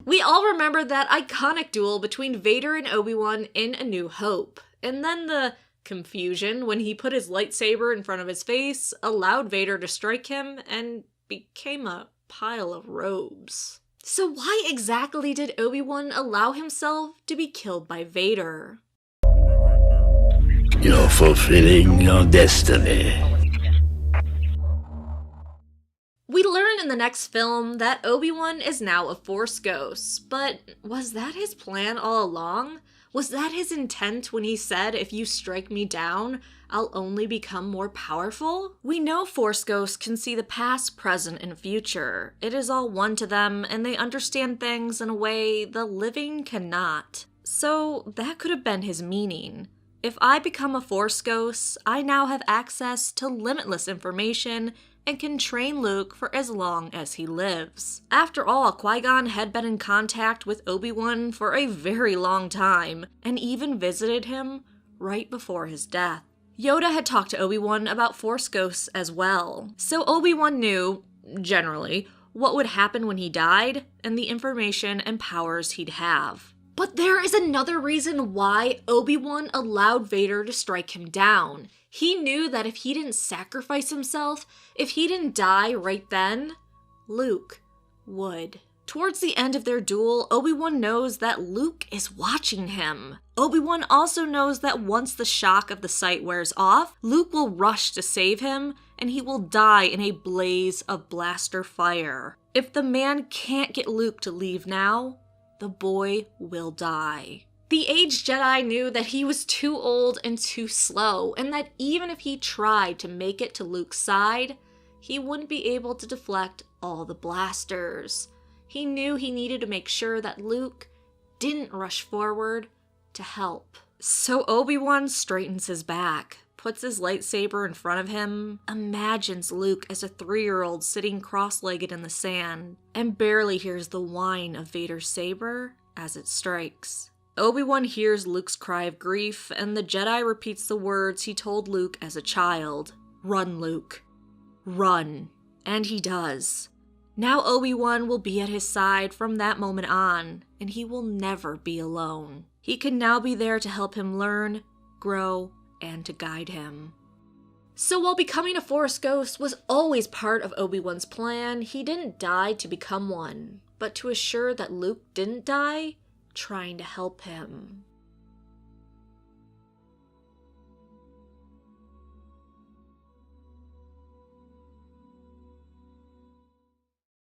We all remember that iconic duel between Vader and Obi-Wan in A New Hope, and then the confusion when he put his lightsaber in front of his face, allowed Vader to strike him, and became a pile of robes. So why exactly did Obi-Wan allow himself to be killed by Vader? You're fulfilling your destiny. We learn in the next film that Obi-Wan is now a Force ghost, but was that his plan all along? Was that his intent when he said, if you strike me down, I'll only become more powerful? We know Force ghosts can see the past, present, and future. It is all one to them, and they understand things in a way the living cannot. So that could have been his meaning. If I become a Force ghost, I now have access to limitless information and can train Luke for as long as he lives. After all, Qui-Gon had been in contact with Obi-Wan for a very long time, and even visited him right before his death. Yoda had talked to Obi-Wan about Force ghosts as well, so Obi-Wan knew, generally, what would happen when he died, and the information and powers he'd have. But there is another reason why Obi-Wan allowed Vader to strike him down. He knew that if he didn't sacrifice himself, if he didn't die right then, Luke would. Towards the end of their duel, Obi-Wan knows that Luke is watching him. Obi-Wan also knows that once the shock of the sight wears off, Luke will rush to save him, and he will die in a blaze of blaster fire. If the man can't get Luke to leave now, the boy will die. The aged Jedi knew that he was too old and too slow, and that even if he tried to make it to Luke's side, he wouldn't be able to deflect all the blasters. He knew he needed to make sure that Luke didn't rush forward to help. So Obi-Wan straightens his back, puts his lightsaber in front of him, imagines Luke as a 3-year-old sitting cross-legged in the sand, and barely hears the whine of Vader's saber as it strikes. Obi-Wan hears Luke's cry of grief, and the Jedi repeats the words he told Luke as a child. "Run, Luke. Run." And he does. Now Obi-Wan will be at his side from that moment on, and he will never be alone. He can now be there to help him learn, grow, and to guide him. So while becoming a Force ghost was always part of Obi-Wan's plan, he didn't die to become one, but to assure that Luke didn't die, trying to help him.